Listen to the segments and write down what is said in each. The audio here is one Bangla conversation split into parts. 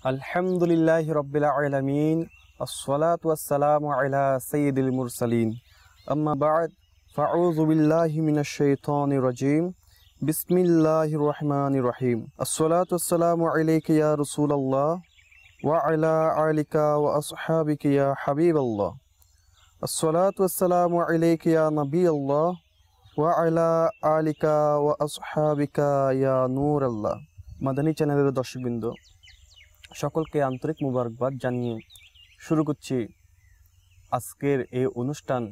আলহামদুলিল্লাহি রাব্বিল আলামিন আসসালাতু ওয়াসসালামু আলা সাইয়্যিদিল মুরসালিন আম্মা বা'দ ফাউযু বিল্লাহি মিনাশ শাইতানির রাজীম বিসমিল্লাহির রহমানির রহিম আসসালাতু ওয়াসসালামু আলাইকা ইয়া রাসূলুল্লাহ ওয়া আলা আলিকা ওয়া আসহাবিকা ইয়া হাবিবাল্লাহ আসসালাতু ওয়াসসালামু আলাইকা ইয়া নবিয়াল্লাহ ওয়া আলা আলিকা ওয়া আসহাবিকা ইয়া নূরাল্লাহ। মাদানী চ্যানেলের দর্শকবৃন্দ সকলকে আন্তরিক মুবারকবাদ জানিয়ে শুরু করছি আজকের এই অনুষ্ঠান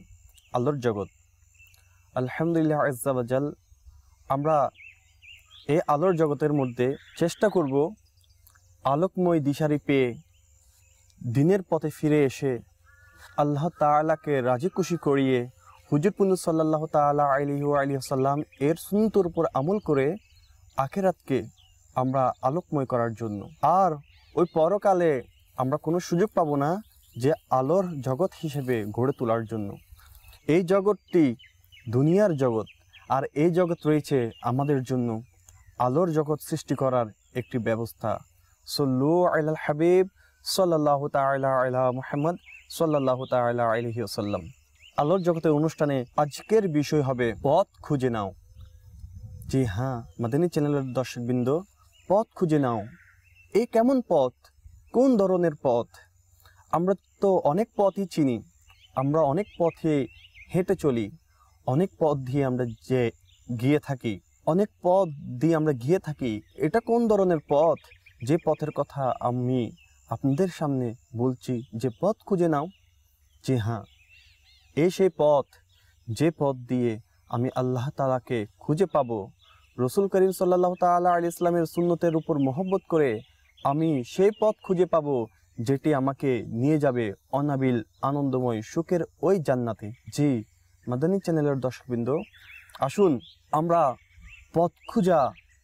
আল্লাহর জগৎ। আলহামদুলিল্লাহ আজ্জা ওয়া জাল, আমরা এই আলোর জগতের মধ্যে চেষ্টা করব আলোকময় দিশারি পেয়ে দিনের পথে ফিরে এসে আল্লাহ তাআলাকে রাজি খুশি করিয়ে হুজুর পুন্নু সাল্লাল্লাহু তাআলা আলাইহি ওয়া আলিহি ওয়াসাল্লাম এর সুন্নতের উপর আমল করে আখিরাতকে আমরা আলোকময় করার জন্য। আর ওই পরকালে আমরা কোনো সুযোগ পাবো না যে আলোর জগৎ হিসেবে গড়ে তোলার জন্য। এই জগৎটি দুনিয়ার জগৎ, আর এই জগৎ রয়েছে আমাদের জন্য আলোর জগৎ সৃষ্টি করার একটি ব্যবস্থা। সল্লু আলাল হাবিব সাল্লাল্লাহু তাআলা আলা মুহাম্মদ সাল্লাল্লাহু তাআলা আলাইহি ওয়াসাল্লাম। আলোর জগতের অনুষ্ঠানে আজকের বিষয় হবে পথ খুঁজে নাও। জি হ্যাঁ মাদানী চ্যানেলের দর্শকবৃন্দ, পথ খুঁজে নাও। এই কেমন পথ, কোন ধরনের পথ? আমরা তো অনেক পথই চিনি, আমরা অনেক পথে হেঁটে চলি, অনেক পথ দিয়ে আমরা গিয়ে থাকি। এটা কোন ধরনের পথ? যে পথের কথা আমি আপনাদের সামনে বলছি, যে পথ খুঁজে নাও। জি হ্যাঁ, এই সেই পথ, যে পথ দিয়ে আমি আল্লাহ তাআলাকে খুঁজে পাবো। রসুল করিম সাল্লাল্লাহু তাআলা আলাইহি ইসলামের সুন্নতের উপর মহব্বত করে আমি সেই পথ খুঁজে পাবো যেটি আমাকে নিয়ে যাবে অনাবিল আনন্দময় সুখের ওই জান্নাতে। জি মাদানী চ্যানেলের দর্শকবৃন্দ, আসুন আমরা পথ খুঁজা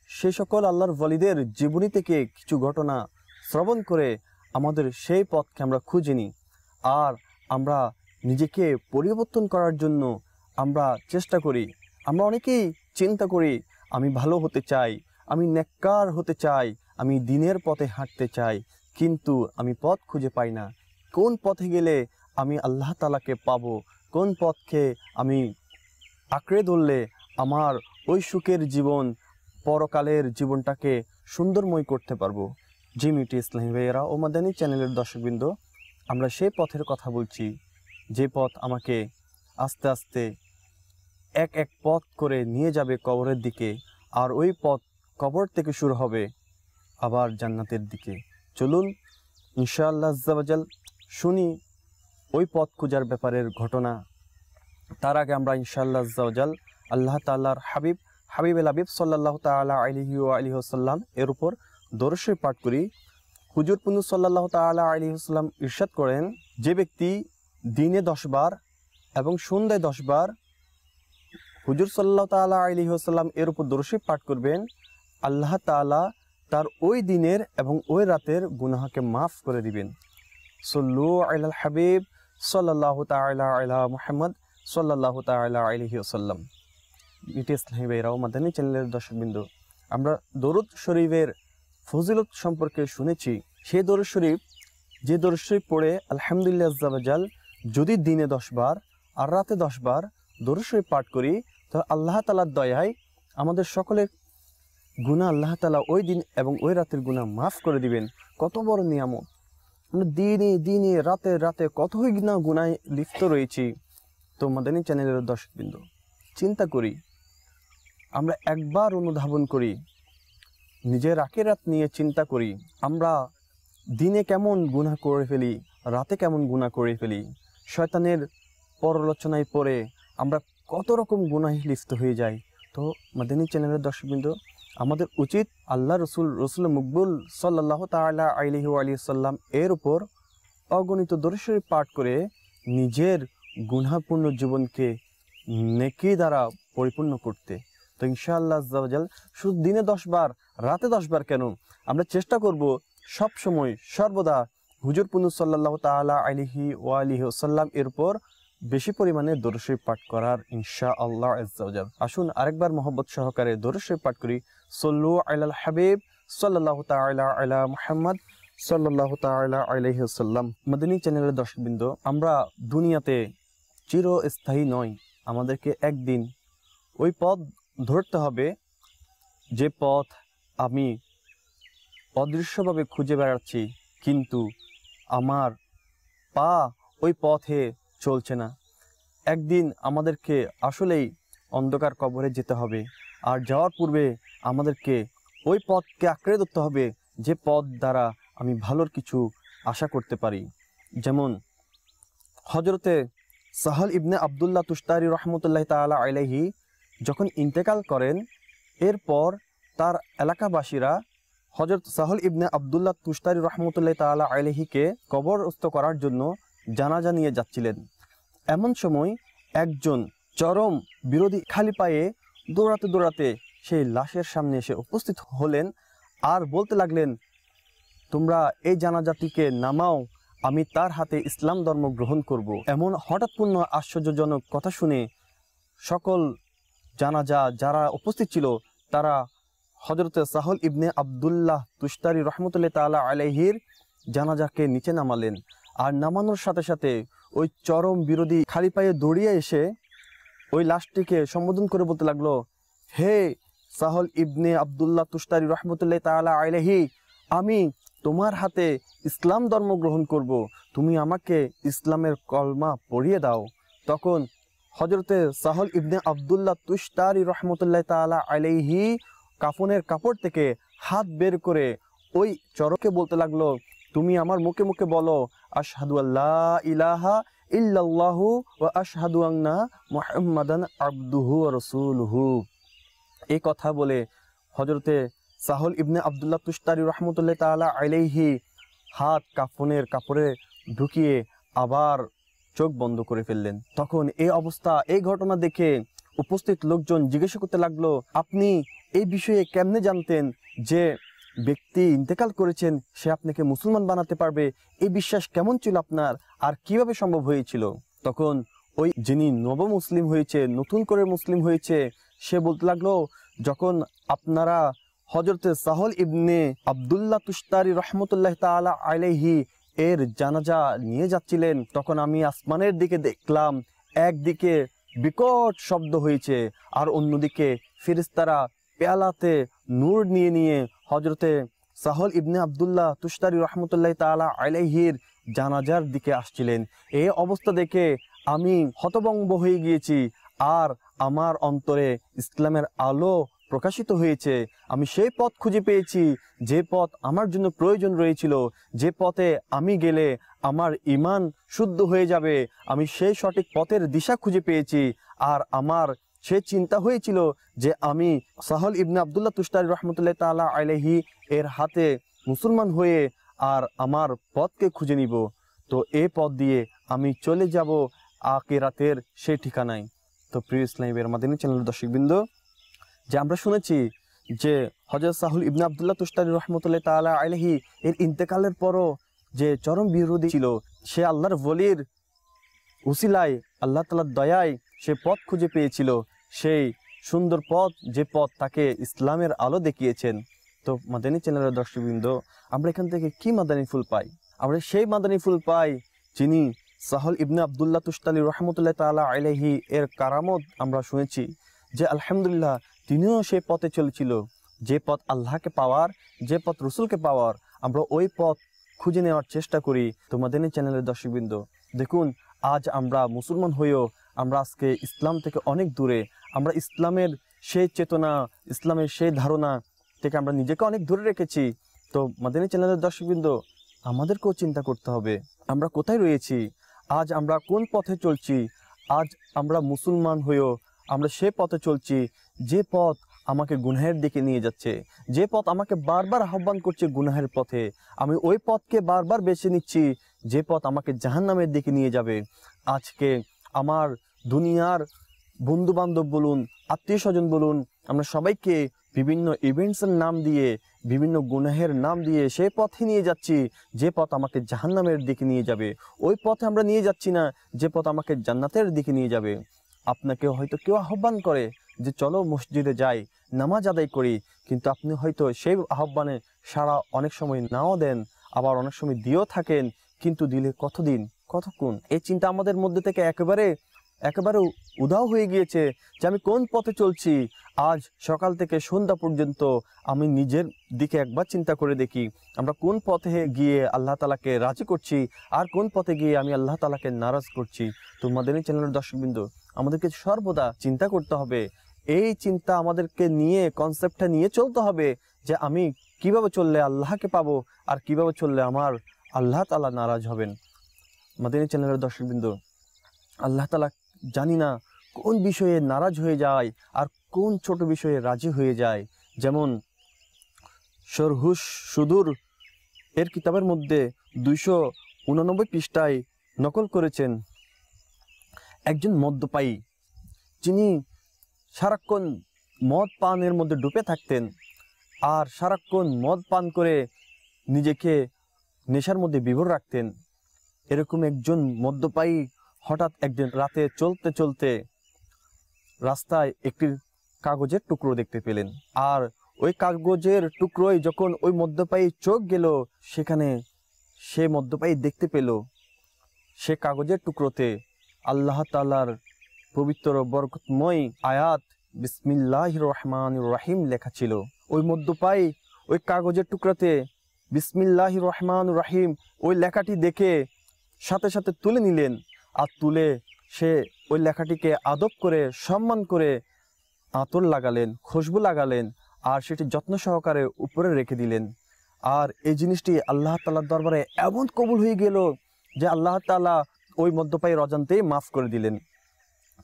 সে সকল আল্লাহর ওয়ালিদের জীবনী থেকে কিছু ঘটনা শ্রবণ করে আমাদের সেই পথকে আমরা খুঁজে নিই। আর আমরা নিজেকে পরিবর্তন করার জন্য আমরা চেষ্টা করি। আমরা অনেকেই চিন্তা করি, আমি ভালো হতে চাই, আমি নেককার হতে চাই, আমি দিনের পথে হাঁটতে চাই, কিন্তু আমি পথ খুঁজে পাই না। কোন পথে গেলে আমি আল্লাহ তাআলাকে পাবো? কোন পথকে আমি আঁকড়ে ধরলে আমার ওই সুখের জীবন, পরকালের জীবনটাকে সুন্দরময় করতে পারবো? জি মিটি ইসলামী ভাইয়েরা ও মাদানী চ্যানেলের দর্শকবৃন্দ, আমরা সেই পথের কথা বলছি, যে পথ আমাকে আস্তে আস্তে এক এক পথ করে নিয়ে যাবে কবরের দিকে, আর ওই পথ কবর থেকে শুরু হবে আবার জান্নাতের দিকে। চলুন ইনশাআল্লাহ আজ্জা ওয়া জাল শুনি ওই পথ খোঁজার ব্যাপারের ঘটনা। তার আগে আমরা ইনশাআল্লাহ আজ্জা ওয়া জাল আল্লাহ তাআলার হাবিবুল হাবিব সাল্লাল্লাহু তাআলা আলাইহি ওয়া আলিহি ওয়াসাল্লাম এর উপর দরুদ শরীফ পাঠ করি। হুজুর পুন্নু সাল্লাল্লাহু তাআলা আলাইহি ওয়াসাল্লাম ইরশাদ করেন, যে ব্যক্তি দিনে 10 বার এবং সন্ধ্যায় 10 বার হুজুর সাল্লাল্লাহু তাআলা আলাইহি ওয়াসাল্লাম এর উপর দরুদ শরীফ পাঠ করবেন, আল্লাহ তাআলা তার ওই দিনের এবং ওই রাতের গুনাহকে মাফ করে দিবেন। সল্লু আলাল হাবিব সাল্লাল্লাহু তাআলা আলা মুহাম্মদ সাল্লাল্লাহু তাআলা আলাইহি ওয়াসাল্লাম। ইটি ইসলামী ভাইরা ও মাদানী চ্যানেলের দর্শকবৃন্দ, আমরা দরুদ শরীফের ফজিলত সম্পর্কে শুনেছি। সেই দরুদ শরীফ, যে দরুদ শরীফ পড়ে আলহামদুলিল্লাহ আজ্জা ওয়া জাল যদি দিনে 10 বার আর রাতে 10 বার দরুদ শরীফ পাঠ করি, তো আল্লাহ তাআলার দয়ায় আমাদের সকলের গুনাহ আল্লাহ তাআলা ওই দিন এবং ওই রাতের গুনাহ মাফ করে দিবেন। কত বড় নিয়ামত! আমরা দিনে রাতে কতই না গুনাহে লিপ্ত রয়েছি। তো মাদানী চ্যানেলের দর্শকবৃন্দ, চিন্তা করি, আমরা একবার অনুধাবন করি, নিজের আখিরাত নিয়ে চিন্তা করি, আমরা দিনে কেমন গুনাহ করে ফেলি, রাতে কেমন গুনাহ করে ফেলি। শয়তানের পরলোচনায় পড়ে আমরা কত রকম গুনাহে লিপ্ত হয়ে যাই। তো মাদানী চ্যানেলের দর্শকবৃন্দ, আমাদের উচিত আল্লাহ রসুল মকবুল সাল্লাল্লাহু তাআলা আলাইহি ওয়া আলিহি ওয়াসাল্লাম এর উপর অগণিত দরুদ শরীফ পাঠ করে নিজের গুনাহপূর্ণ জীবনকে নেকি দ্বারা পরিপূর্ণ করতে। তো ইনশাআল্লাহ আজ্জা ওয়া জাল শুধু দিনে 10 বার, রাতে 10 বার কেন, আমরা চেষ্টা করব সব সময় সর্বদা হুজুর পুন্নু সাল্লাল্লাহু তাআলা আলাইহি ওয়া আলিহি ওয়াসাল্লাম এর উপর বেশি পরিমাণে দরুদ শরীফ পাঠ করার ইনশাআল্লাহ আজ্জা ওয়া জাল। আসুন আরেকবার মহব্বত সহকারে দরুদ শরীফ পাঠ করি। সল্লু আলাল হাবিব সাল্লাল্লাহু তাআলা আলা মুহাম্মদ সাল্লাল্লাহু তাআলা আলাইহি ওয়াসাল্লাম। মাদানী চ্যানেলের দর্শকবৃন্দ, আমরা দুনিয়াতে চিরস্থায়ী নয়। আমাদেরকে একদিন ওই পথ ধরতে হবে যে পথ আমি অদৃশ্যভাবে খুঁজে বেড়াচ্ছি, কিন্তু আমার পা ওই পথে চলছে না। একদিন আমাদেরকে আসলেই অন্ধকার কবরে যেতে হবে, আর যাওয়ার পূর্বে আমাদেরকে ওই পথকে আঁকড়ে ধরতে হবে যে পথ দ্বারা আমি ভালোর কিছু আশা করতে পারি। যেমন হজরতে সাহল ইবনে আবদুল্লাহ তুস্তারি রহমতুল্লাহ তাআলা আলাইহি যখন ইন্তেকাল করেন, এরপর তার এলাকাবাসীরা হজরত সাহল ইবনে আবদুল্লাহ তুস্তারি রহমতুল্লাহ তাআলা আলাইহিকে কবরস্থ করার জন্য জানাজা নিয়ে যাচ্ছিলেন। এমন সময় একজন চরম বিরোধী খালি পায়ে দৌড়াতে দৌড়াতে সেই লাশের সামনে এসে উপস্থিত হলেন আর বলতে লাগলেন, তোমরা এই জানাজাটিকে নামাও, আমি তার হাতে ইসলাম ধর্ম গ্রহণ করব। এমন হঠাৎপূর্ণ আশ্চর্যজনক কথা শুনে সকল জানাজা যারা উপস্থিত ছিল তারা হজরত সাহল ইবনে আবদুল্লাহ তুস্তারি রহমতুল্লাহ তাআলা আলাইহির জানাজাকে নিচে নামালেন। আর নামানোর সাথে সাথে ওই চরম বিরোধী খালি পায়ে দৌড়িয়ে এসে ওই লাশটিকে সম্বোধন করে বলতে লাগলো, হে সাহল ইবনে আবদুল্লাহ তুস্তারি রহমতুল্লাহ তাআলা আলাইহি, আমি তোমার হাতে ইসলাম ধর্ম গ্রহণ করব, তুমি আমাকে ইসলামের কলমা পড়িয়ে দাও। তখন হজরতে সাহল ইবনে আবদুল্লাহ তুস্তারি রহমতুল্লাহ তাআলা আলাইহি কাফনের কাপড় থেকে হাত বের করে ওই চরকে বলতে লাগলো, তুমি আমার মুখে মুখে বলো, আশহাদু আল্লা ইলাহা ইল্লাল্লাহু ওয়া আশহাদু আন্না মুহাম্মাদান আবদুহু ওয়া রাসূলুহু। এই কথা বলে হযরতে সাহল ইবনে আবদুল্লাহ তুস্তারি রহমতুল্লাহ তাআলা আলাইহি হাত কাফনের কাপড়ে ঢুকিয়ে আবার চোখ বন্ধ করে ফেললেন। তখন এই অবস্থা, এই ঘটনা দেখে উপস্থিত লোকজন জিজ্ঞাসা করতে লাগলো, আপনি এই বিষয়ে কেমনে জানতেন যে ব্যক্তি ইন্তেকাল করেছেন, সে আপনাকে মুসলমান বানাতে পারবে? এই বিশ্বাস কেমন ছিল আপনার, আর কিভাবে সম্ভব হয়েছিল? তখন ওই যিনি নব মুসলিম হয়েছে, নতুন করে মুসলিম হয়েছে, সে বলতে লাগলো, যখন আপনারা হজরতে সাহল ইবনে আবদুল্লাহ তুস্তারি রহমতুল্লাহ তাআলা আলাইহি এর জানাজা নিয়ে যাচ্ছিলেন, তখন আমি আসমানের দিকে দেখলাম একদিকে বিকট শব্দ হয়েছে আর অন্যদিকে ফেরেশতারা পেয়ালাতে নূর নিয়ে নিয়ে হজরতে সাহল ইবনে আবদুল্লাহ তুস্তারি রহমতুল্লাহ তাআলা আলাইহির জানাজার দিকে আসছিলেন। এই অবস্থা দেখে আমি হতভম্ব হয়ে গিয়েছি, আর আমার অন্তরে ইসলামের আলো প্রকাশিত হয়েছে। আমি সেই পথ খুঁজে পেয়েছি যে পথ আমার জন্য প্রয়োজন রয়েছিল, যে পথে আমি গেলে আমার ঈমান শুদ্ধ হয়ে যাবে। আমি সেই সঠিক পথের দিশা খুঁজে পেয়েছি, আর আমার সে চিন্তা হয়েছিল যে আমি সাহল ইবনে আবদুল্লাহ তুস্তারি রহমতুল্লাহ তাআলা আলাইহি এর হাতে মুসলমান হয়ে আর আমার পথকে খুঁজে নিব। তো এই পথ দিয়ে আমি চলে যাব আখিরাতের সেই ঠিকানায়। তো প্রিয় ইসলামের মাদানী চ্যানেলের দর্শকবৃন্দ, যে আমরা শুনেছি যে হযরত সাহল ইবনে আবদুল্লাহ তুস্তারি রহমতুল্লাহ তাআলা আলাইহি এর ইন্তেকালের পরও যে চরম বিরোধী ছিল, সে আল্লাহর ওলির উসিলায়, আল্লাহ তাআলার দয়ায় সে পথ খুঁজে পেয়েছিল, সেই সুন্দর পথ যে পথ তাকে ইসলামের আলো দেখিয়েছেন। তো মাদানী চ্যানেলের দর্শকবৃন্দ, আমরা এখান থেকে কি মাদানী ফুল পাই? আমরা সেই মাদানী ফুল পাই যিনি সাহল ইবনে আবদুল্লাহ তুস্তারি রহমতুল্লাহ তাআলা আলাইহি এর কারামত আমরা শুনেছি যে আলহামদুলিল্লাহ তিনিও সেই পথে চলেছিল, যে পথ আল্লাহকে পাওয়ার, যে পথ রসুলকে পাওয়ার। আমরা ওই পথ খুঁজে নেওয়ার চেষ্টা করি। তো মাদানী চ্যানেলের দর্শকবৃন্দ, দেখুন আজ আমরা মুসলমান হয়েও আমরা আজকে ইসলাম থেকে অনেক দূরে। আমরা ইসলামের সেই চেতনা, ইসলামের সেই ধারণা থেকে আমরা নিজেকে অনেক দূরে রেখেছি। তো মাদানী চ্যানেলের দর্শকবৃন্দ, আমাদেরকেও চিন্তা করতে হবে আমরা কোথায় রয়েছি, আজ আমরা কোন পথে চলছি। আজ আমরা মুসলমান হয়েও আমরা সে পথে চলছি যে পথ আমাকে গুনাহের দিকে নিয়ে যাচ্ছে, যে পথ আমাকে বারবার আহ্বান করছে গুনাহের পথে। আমি ওই পথকে বারবার বেছে নিচ্ছি যে পথ আমাকে জাহান্নামের দিকে নিয়ে যাবে। আজকে আমার দুনিয়ার বন্ধু বান্ধব বলুন, আত্মীয় স্বজন বলুন, আমরা সবাইকে বিভিন্ন ইভেন্টসের নাম দিয়ে, বিভিন্ন গুনাহের নাম দিয়ে সে পথে নিয়ে যাচ্ছি যে পথ আমাকে জাহান্নামের দিকে নিয়ে যাবে। ওই পথে আমরা নিয়ে যাচ্ছি না যে পথ আমাকে জান্নাতের দিকে নিয়ে যাবে। আপনাকে হয়তো কেউ আহ্বান করে যে চলো মসজিদে যাই, নামাজ আদায় করি, কিন্তু আপনি হয়তো সেই আহ্বানে সাড়া অনেক সময় নাও দেন। আবার অনেক সময় দিয়েও থাকেন, কিন্তু দিলে কতদিন কতক্ষণ, এই চিন্তা আমাদের মধ্যে থেকে একেবারে উধাও হয়ে গিয়েছে যে আমি কোন পথে চলছি। আজ সকাল থেকে সন্ধ্যা পর্যন্ত আমি নিজের দিকে একবার চিন্তা করে দেখি, আমরা কোন পথে গিয়ে আল্লাহ তাআলাকে রাজি করছি আর কোন পথে গিয়ে আমি আল্লাহ তাআলাকে নারাজ করছি। তো মাদানী চ্যানেলের দর্শকবৃন্দ, আমাদেরকে সর্বদা চিন্তা করতে হবে, এই চিন্তা আমাদেরকে নিয়ে, কনসেপ্টটা নিয়ে চলতে হবে যে আমি কিভাবে চললে আল্লাহকে পাবো আর কিভাবে চললে আমার আল্লাহ তাআলা নারাজ হবেন। মাদানী চ্যানেলের দর্শকবৃন্দ, আল্লাহ তাআলা জানি না কোন বিষয়ে নারাজ হয়ে যায় আর কোন ছোট বিষয়ে রাজি হয়ে যায়। যেমন শরহুস সুদূর এর কিতাবের মধ্যে 289 পৃষ্ঠায় নকল করেছেন একজন মদ্যপায়ী, যিনি সারাক্ষণ মদ পানের মধ্যে ডুবে থাকতেন আর সারাক্ষণ মদ পান করে নিজেকে নেশার মধ্যে বিভোর রাখতেন। এরকম একজন মদ্যপায়ী হঠাৎ একদিন রাতে চলতে চলতে রাস্তায় একটি কাগজের টুকরো দেখতে পেলেন, আর ওই কাগজের টুকরোয় যখন ওই মদ্যপায়ী চোখ গেল, সেখানে সে মদ্যপায়ী দেখতে পেল সে কাগজের টুকরোতে আল্লাহ তাআলার পবিত্র বরকতময় আয়াত বিসমিল্লাহির রহমানির রহিম লেখা ছিল। ওই মদ্যপায়ী ওই কাগজের টুকরাতে বিসমিল্লাহির রহমানির রহিম ওই লেখাটি দেখে সাথে সাথে তুলে নিলেন, আর তুলে সে ওই লেখাটিকে আদব করে সম্মান করে আতর লাগালেন, খুশবু লাগালেন, আর সেটি যত্ন সহকারে উপরে রেখে দিলেন। আর এই জিনিসটি আল্লাহ তাআলার দরবারে এমন কবুল হয়ে গেল যে আল্লাহ তাআলা ওই মদ্যপায়ীর অজান্তেই মাফ করে দিলেন।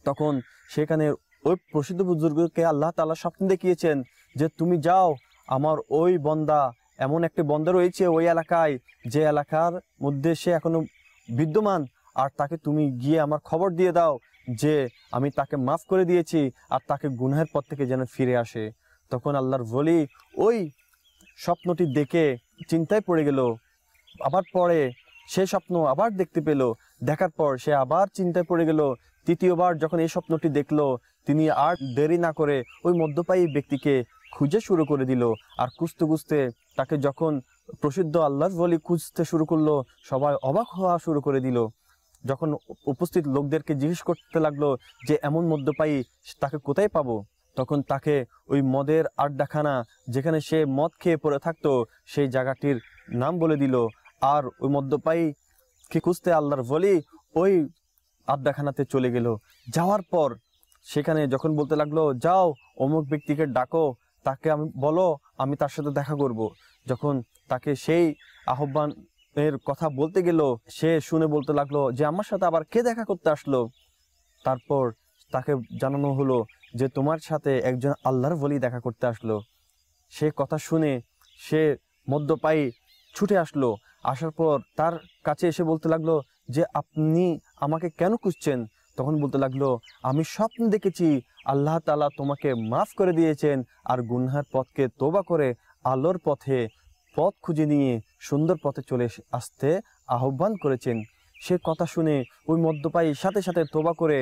তখন সেখানে ওই প্রসিদ্ধ বুজুর্গকে আল্লাহ তাআলা স্বপ্ন দেখিয়েছেন যে তুমি যাও, আমার ওই বন্দা, এমন একটি বন্দা রয়েছে ওই এলাকায়, যে এলাকার মধ্যে সে এখনো বিদ্যমান, আর তাকে তুমি গিয়ে আমার খবর দিয়ে দাও যে আমি তাকে মাফ করে দিয়েছি আর তাকে গুনাহের পথ থেকে যেন ফিরে আসে। তখন আল্লাহর ওলি ওই স্বপ্নটি দেখে চিন্তায় পড়ে গেল, আবার পরে সে স্বপ্ন আবার দেখতে পেল, দেখার পর সে আবার চিন্তায় পড়ে গেল। তৃতীয়বার যখন এই স্বপ্নটি দেখলো, তিনি আর দেরি না করে ওই মদ্যপায়ী ব্যক্তিকে খুঁজে শুরু করে দিল। আর খুঁজতে খুঁজতে তাকে যখন প্রসিদ্ধ আল্লাহর ওলি খুঁজতে শুরু করলো, সবাই অবাক হওয়া শুরু করে দিল। যখন উপস্থিত লোকদেরকে জিজ্ঞেস করতে লাগলো যে এমন মদ্যপায়ী তাকে কোথায় পাবো, তখন তাকে ওই মদের আড্ডাখানা, যেখানে সে মদ খেয়ে পড়ে থাকতো, সেই জায়গাটির নাম বলে দিল। আর ওই মদ্যপায়ীকে খুঁজতে আল্লাহর ওলি ওই আড্ডাখানাতে চলে গেল। যাওয়ার পর সেখানে যখন বলতে লাগলো, যাও অমুক ব্যক্তিকে ডাকো, তাকে আমি বলো আমি তার সাথে দেখা করব। যখন তাকে সেই আহ্বানের কথা বলতে গেল, সে শুনে বলতে লাগলো যে আমার সাথে আবার কে দেখা করতে আসলো। তারপর তাকে জানানো হলো যে তোমার সাথে একজন আল্লাহর ওলি দেখা করতে আসলো। সে কথা শুনে সে মদ্যপায়ী ছুটে আসলো। আসার পর তার কাছে এসে বলতে লাগলো যে আপনি আমাকে কেন খুঁজছেন? তখন বলতে লাগলো, আমি স্বপ্ন দেখেছি আল্লাহ তাআলা তোমাকে মাফ করে দিয়েছেন আর গুনহার পথকে তওবা করে আলোর পথে পথ খুঁজে নিয়ে সুন্দর পথে চলে আসতে আহ্বান করেছেন। সে কথা শুনে ওই মদ্যপায়ী সাথে সাথে তওবা করে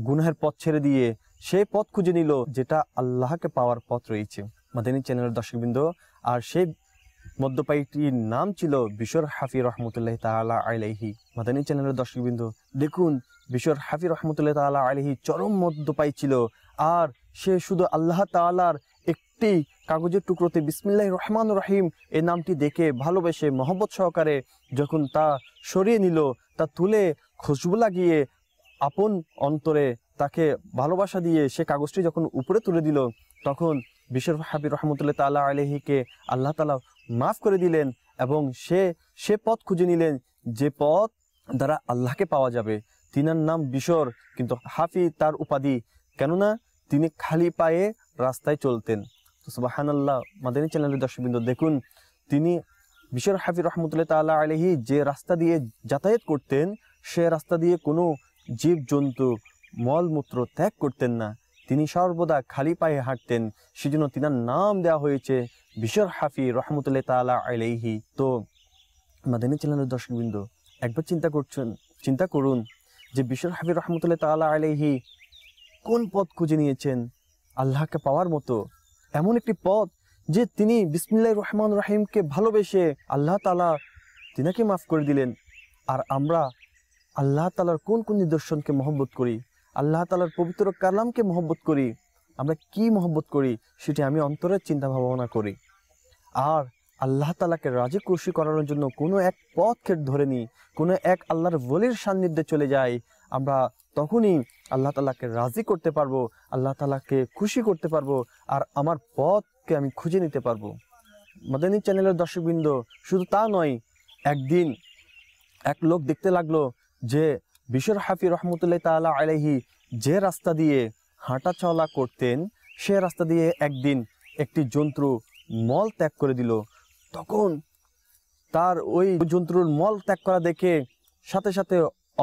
গুনহার পথ ছেড়ে দিয়ে সেই পথ খুঁজে নিল যেটা আল্লাহকে পাওয়ার পথ রয়েছে। মাদানী চ্যানেলের দর্শকবৃন্দ, আর সেই মদ্যপায়ীটির নাম ছিল বিশর হাফি রহমতুল্লাহ তাআলা আলাইহি। মাদানী চ্যানেলের দর্শকবৃন্দ, দেখুন বিশর হাফি রহমতুল্লাহ তাআলা আলাইহি চরম মদ্যপায়ী ছিল, আর সে শুধু আল্লাহ তাআলার একটি কাগজের টুকরোতে বিসমিল্লাহির রহমানির রহিম এই নামটি দেখে ভালোবেসে মহব্বত সহকারে যখন তা সরিয়ে নিল, তা তুলে খুশবু লাগিয়ে আপন অন্তরে তাকে ভালোবাসা দিয়ে সে কাগজটি যখন উপরে তুলে দিল, তখন বিশর হাফি রহমতুল্লাহ তাআলা আলাইহিকে আল্লাহ তাআলা মাফ করে দিলেন এবং সে পথ খুঁজে নিলেন যে পথ দ্বারা আল্লাহকে পাওয়া যাবে। তিনার নাম বিশর, কিন্তু হাফি তার উপাধি, কেননা তিনি খালি পায়ে রাস্তায় চলতেন। তো সুবহানাল্লাহ। মাদানী চ্যানেলের দর্শকবৃন্দ, দেখুন তিনি বিশর হাফি রহমতুল্লাহ তাআলা আলাইহি যে রাস্তা দিয়ে যাতায়াত করতেন, সে রাস্তা দিয়ে কোনো জীব জন্তু মলমূত্র ত্যাগ করতেন না, তিনি সর্বদা খালি পায়ে হাঁটতেন। সেজন্য তিনার নাম দেওয়া হয়েছে বিশর হাফি রহমতুল্লাহ তাআলা আলাইহি। তো মাদানী চ্যানেলের দর্শকবৃন্দ, একবার চিন্তা করুন যে বিশর হাফি রহমতুল্লাহ তাআলা আলাইহি কোন পথ খুঁজে নিয়েছেন আল্লাহকে পাওয়ার মতো, এমন একটি পথ যে তিনি বিসমিল্লাহির রহমানির রহিমকে ভালোবেসে আল্লাহ তাআলা তিনাকে মাফ করে দিলেন। আর আমরা আল্লাহ তাআলার কোন কোন নিদর্শনকে মহব্বত করি, আল্লাহ তাআলার পবিত্র কালামকে মহব্বত করি, আমরা কি মহব্বত করি সেটি আমি অন্তরের চিন্তা ভাবনা করি। আর আল্লাহ তাআলাকে রাজি খুশি করানোর জন্য কোনো এক পথকে ধরে নিই, কোনো এক আল্লাহর ওলির সান্নিধ্যে চলে যাই, আমরা তখনই আল্লাহ তাআলাকে রাজি করতে পারবো, আল্লাহ তাআলাকে খুশি করতে পারবো, আর আমার পথকে আমি খুঁজে নিতে পারবো। মাদানী চ্যানেলের দর্শকবৃন্দ, শুধু তা নয়, একদিন এক লোক দেখতে লাগলো যে বিশর হাফি রহমতুল্লাহ তাআলা আলাইহি যে রাস্তা দিয়ে হাঁটা চলা করতেন, সে রাস্তা দিয়ে একদিন একটি জন্তু মল ত্যাগ করে দিল। তখন তার ওই জন্তুর মল ত্যাগ করা দেখে সাথে সাথে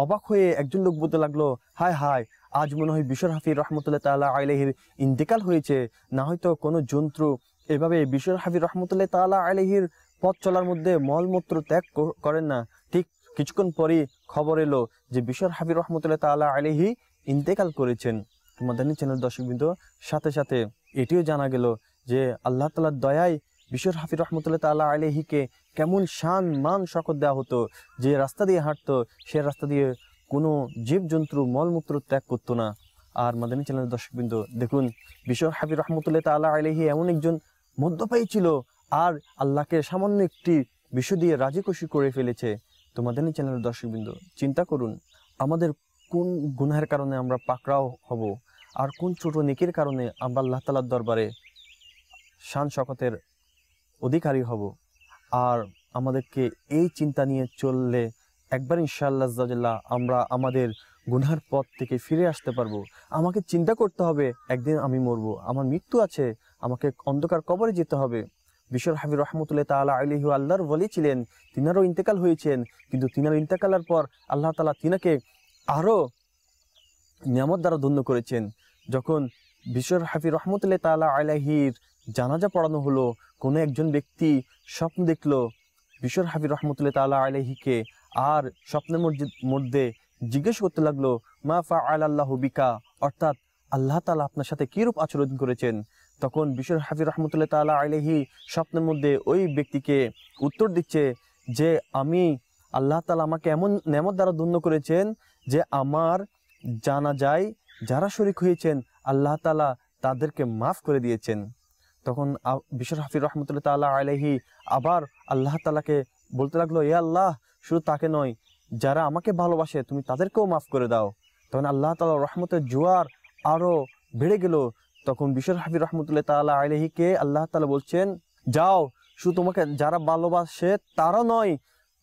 অবাক হয়ে একজন লোক বলতে লাগলো, হায় হায়, আজ মনে হয় বিশর হাফি রহমতুল্লাহ তাআলা আলাইহির ইন্তেকাল হয়েছে, না হয়তো কোনো জন্তু এভাবে বিশর হাফি রহমতুল্লাহ তাআলা আলাইহির পথ চলার মধ্যে মলমূত্র ত্যাগ করেন না। ঠিক কিছুক্ষণ পরই খবর এলো যে বিশর হাফি রহমতুল্লাহ তাআলা আলাইহি ইন্তেকাল করেছেন। মাদানী চ্যানেল দর্শকবৃন্দ, সাথে সাথে এটিও জানা গেল যে আল্লাহ তাআলার দয়ায় বিশর হাফি রহমতুল্লাহ তাআলা আলাইহিকে কেমন শান মান শকত দেওয়া হতো, যে রাস্তা দিয়ে হাঁটতো সে রাস্তা দিয়ে কোনো জীবজন্তু মলমূত্র ত্যাগ করতো না। আর মাদানী চ্যানেলের দর্শকবৃন্দ দেখুন, বিশর হাফি রহমতুল্লাহ তাআলা আলাইহি এমন একজন মদ্যপায়ী ছিল, আর আল্লাহকে সামান্য একটি বিষয় দিয়ে রাজি খুশি করে ফেলেছে। তো মাদানী চ্যানেলের দর্শকবৃন্দ, চিন্তা করুন আমাদের কোন গুনাহের কারণে আমরা পাকড়াও হব, আর কোন ছোট নেকির কারণে আমরা আল্লাহ তাআলার দরবারে শান শকতের অধিকারী হব। আর আমাদেরকে এই চিন্তা নিয়ে চললে একবার ইনশাআল্লাহ আজ্জাল্লাহ আমরা আমাদের গুনার পথ থেকে ফিরে আসতে পারবো। আমাকে চিন্তা করতে হবে একদিন আমি মরবো, আমার মৃত্যু আছে, আমাকে অন্ধকার কবরে যেতে হবে। বিশর হাফি রহমতুল্লাহ তাআলা আলাইহি আল্লাহর ওলি ছিলেন, তিনারও ইন্তেকাল হয়েছেন, কিন্তু তিনার ইন্তেকালের পর আল্লাহ তাআলা তিনাকে আরও নিয়ামত দ্বারা ধন্য করেছেন। যখন বিশর হাফি রহমতুল্লাহ তাআলা আলাইহির জানাজা পড়ানো হলো, কোনো একজন ব্যক্তি স্বপ্ন দেখলো বিশর হাফি রহমতুল্লাহ তাআলা আলাইহিকে, আর স্বপ্নের মধ্যে জিজ্ঞেস করতে লাগলো, মা ফাআল আল্লাহু বিকা, অর্থাৎ আল্লাহ তাআলা আপনার সাথে কিরূপ আচরণ করেছেন। তখন বিশর হাফি রহমতুল্লাহ তাআলা আলাইহি স্বপ্নের মধ্যে ওই ব্যক্তিকে উত্তর দিচ্ছে যে আমি আল্লাহ তাআলা আমাকে এমন নেয়ামত দ্বারা ধন্য করেছেন যে আমার জানাজায় যারা শরীক হয়েছেন আল্লাহ তাআলা তাদেরকে মাফ করে দিয়েছেন। তখন বিশর হাফি রহমতুল্লাহ তাআলা আলাইহি আবার আল্লাহ তাআলাকে বলতে লাগলো, এ আল্লাহ, শুধু তাকে নয়, যারা আমাকে ভালোবাসে তুমি তাদেরকেও মাফ করে দাও। তখন আল্লাহ তাআলা রহমতের জোয়ার আরো বেড়ে গেল। তখন বিশর হাফি রহমতুল্লাহ তাআলা আলাইহিকে আল্লাহ তাআলা বলছেন, যাও, শুধু তোমাকে যারা ভালোবাসে তারা নয়,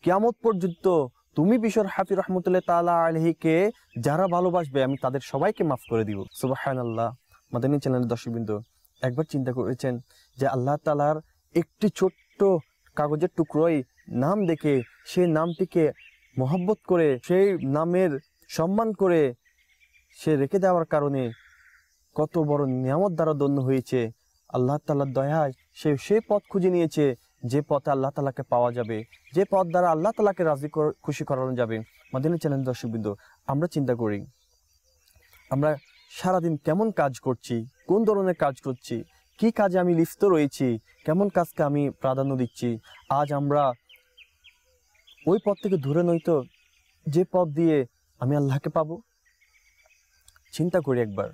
কিয়ামত পর্যন্ত তুমি বিশর হাফি রহমতুল্লাহ তাআলা আলাইহিকে যারা ভালোবাসবে আমি তাদের সবাইকে মাফ করে দিব। সুবহানাল্লাহ। মাদানী চ্যানেলের দর্শকবৃন্দ, একবার চিন্তা করেছেন যে আল্লাহ তাআলার একটি ছোট্ট কাগজের টুকরোই নাম দেখে সেই নামটিকে মহব্বত করে সেই নামের সম্মান করে সে রেখে দেওয়ার কারণে কত বড় নিয়ামত দ্বারা ধন্য হয়েছে। আল্লাহ তাআলার দয়ায় সে সেই পথ খুঁজে নিয়েছে যে পথে আল্লাহ তাআলাকে পাওয়া যাবে, যে পথ দ্বারা আল্লাহ তাআলাকে রাজি খুশি করানো যাবে। মাদানী চ্যানেল দর্শকবৃন্দ, আমরা চিন্তা করি আমরা সারাদিন কেমন কাজ করছি, কোন ধরনের কাজ করছি, কি কাজে আমি লিপ্ত রয়েছি, কেমন কাজকে আমি প্রাধান্য দিচ্ছি। আজ আমরা ওই পথ থেকে দূরে নয়তো যে পথ দিয়ে আমি আল্লাহকে পাবো। চিন্তা করি একবার।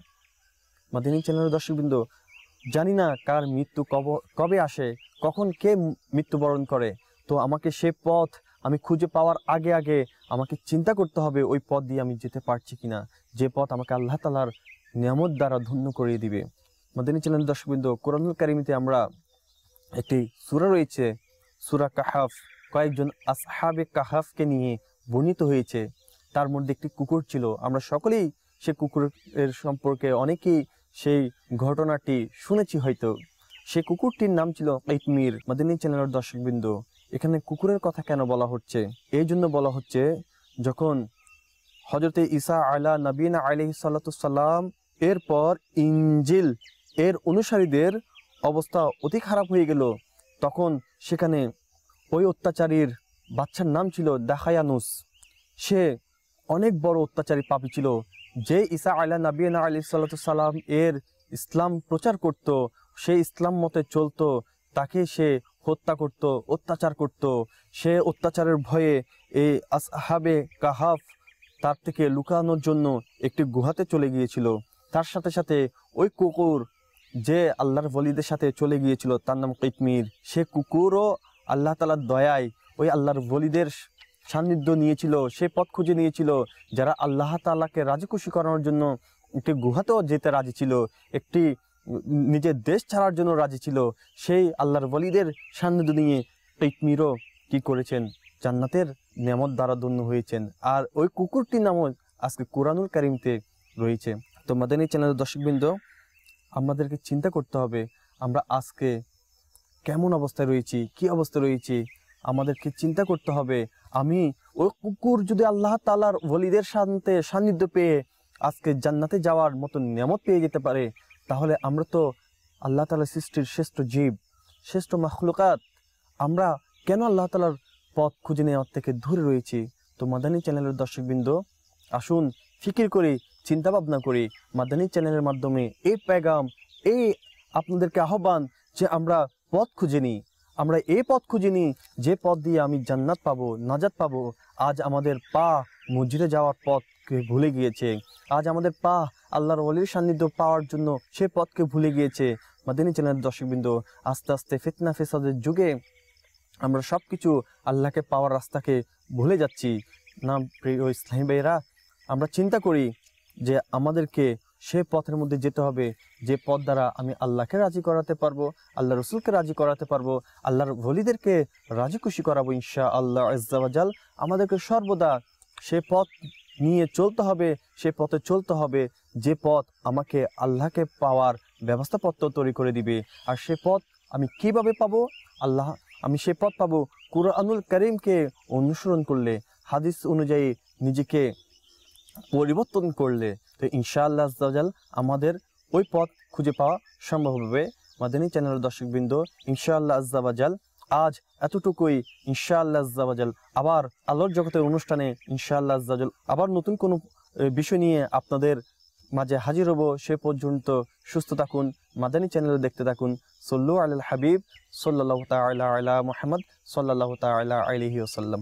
মাদানী চ্যানেলের দর্শকবৃন্দ, জানি না কার মৃত্যু কবে আসে, কখন কে মৃত্যুবরণ করে। তো আমাকে সে পথ আমি খুঁজে পাওয়ার আগে আগে আমাকে চিন্তা করতে হবে ওই পথ দিয়ে আমি যেতে পারছি কিনা, যে পথ আমাকে আল্লাহ তাআলার নিয়ামত দ্বারা ধন্য করিয়ে দিবে। মাদানী চ্যানেলের দর্শকবৃন্দ, কোরআনুল কারীমে আমরা একটি সূরা রয়েছে, সূরা কাহাফ, কয়েকজন আসহাবে কাহাফকে নিয়ে বর্ণিত হয়েছে। তার মধ্যে একটি কুকুর ছিল। আমরা সকলেই সে কুকুরের সম্পর্কে অনেকেই সেই ঘটনাটি শুনেছি হয়তো। সে কুকুরটির নাম ছিল কিতমির। মাদানী চ্যানেলের দর্শকবৃন্দ, এখানে কুকুরের কথা কেন বলা হচ্ছে? এই জন্য বলা হচ্ছে, যখন হযরতে ঈসা আলা নবীনা আলাইহিস সালাতু সালাম এরপর ইনজিল এর অনুসারীদের অবস্থা অতি খারাপ হয়ে গেল, তখন সেখানে ওই অত্যাচারীর বাচ্চার নাম ছিল দাখায়ানুস। সে অনেক বড় অত্যাচারী পাপী ছিল। যে ঈসা আলা নবীনা আলাইহিস সালাতু সালাম এর ইসলাম প্রচার করত, সেই ইসলাম মতে চলতো, তাকে সে হত্যা করত, অত্যাচার করত। সে অত্যাচারের ভয়ে এই আসহাবে কাহাফ তার থেকে লুকানোর জন্য একটি গুহাতে চলে গিয়েছিল। তার সাথে সাথে ওই কুকুর যে আল্লাহর ওলিদের সাথে চলে গিয়েছিল, তার নাম কিতমির, সে কুকুরও আল্লাহ তাআলার দয়ায় ওই আল্লাহর ওলিদের সান্নিধ্য নিয়েছিল, সে পথ খুঁজে নিয়েছিল। যারা আল্লাহ তাআলাকে রাজি খুশি করানোর জন্য একটি গুহাতেও যেতে রাজি ছিল, একটি নিজের দেশ ছাড়ার জন্য রাজি ছিল, সেই আল্লাহর ওলিদের সান্নিধ্য নিয়ে কিতমিরও কি করেছেন, জান্নাতের নেয়ামত দ্বারা ধন্য হয়েছেন। আর ওই কুকুরটির নামও আজকে কোরআনুল কারীমতে রয়েছে। তো মাদানী চ্যানেলের দর্শকবৃন্দ, আমাদেরকে চিন্তা করতে হবে আমরা আজকে কেমন অবস্থায় রয়েছি, কি অবস্থায় রয়েছি। আমাদেরকে চিন্তা করতে হবে, আমি ওই কুকুর যদি আল্লাহ তাআলার ওলিদের সান্নিধ্য পেয়ে আজকে জান্নাতে যাওয়ার মতো নিয়ামত পেয়ে যেতে পারে, তাহলে আমরা তো আল্লাহ তাআলার সৃষ্টির শ্রেষ্ঠ জীব, শ্রেষ্ঠ মাখলুকাত, আমরা কেন আল্লাহ তাআলার পথ খুঁজে নেওয়ার থেকে দূরে রয়েছি? তো মাদানী চ্যানেলের দর্শকবৃন্দ, আসুন ফিকির করি, চিন্তা ভাবনা করি, মাদানী চ্যানেলের মাধ্যমে এই পেগাম, এই আপনাদেরকে আহ্বান যে আমরা পথ খুঁজে নিই, আমরা এই পথ খুঁজে নিই যে পথ দিয়ে আমি জান্নাত পাবো, নাজাত পাবো। আজ আমাদের পা মসজিদে যাওয়ার পথকে ভুলে গিয়েছে, আজ আমাদের পা আল্লাহর ওলির সান্নিধ্য পাওয়ার জন্য সে পথকে ভুলে গিয়েছে। মাদানী চ্যানেলের দর্শকবৃন্দ, আস্তে আস্তে ফিতনা ফেসাদের যুগে আমরা সব কিছু আল্লাহকে পাওয়ার রাস্তাকে ভুলে যাচ্ছি না। প্রিয় ইসলামী ভাইয়েরা, আমরা চিন্তা করি যে আমাদেরকে সে পথের মধ্যে যেতে হবে যে পথ দ্বারা আমি আল্লাহকে রাজি করাতে পারবো, আল্লাহ রসুলকে রাজি করাতে পারবো, আল্লাহর ওলিদেরকে রাজি খুশি করাবো ইনশাআল্লাহ আজ্জা ওয়া জাল। আমাদেরকে সর্বদা সে পথ নিয়ে চলতে হবে, সে পথে চলতে হবে যে পথ আমাকে আল্লাহকে পাওয়ার ব্যবস্থাপত্র তৈরি করে দিবে। আর সে পথ আমি কিভাবে পাবো? আমি সে পথ পাবো কুরআনুল কারীমকে অনুসরণ করলে, হাদিস অনুযায়ী নিজেকে পরিবর্তন করলে। তো ইনশাআল্লাহ আজ্জা ওয়া জাল আমাদের ওই পথ খুঁজে পাওয়া সম্ভব হবে। মাদানী চ্যানেলের দর্শকবৃন্দ, ইনশাআল্লাহ আজ্জা ওয়া জাল আজ এতটুকুই। ইনশাআল্লাহ আজ্জা ওয়া জাল আবার আলোর জগতের অনুষ্ঠানে ইনশাআল্লাহ আজ্জা ওয়া জাল আবার নতুন কোনো বিষয় নিয়ে আপনাদের মাঝে হাজির হব। সে পর্যন্ত সুস্থ থাকুন, মাদানী চ্যানেল দেখতে থাকুন। সল্লু আলাল হাবিব সাল্লাল্লাহু তাআলা আলা মুহাম্মদ সাল্লাল্লাহু তাআলা আলাইহি ওয়াসাল্লাম।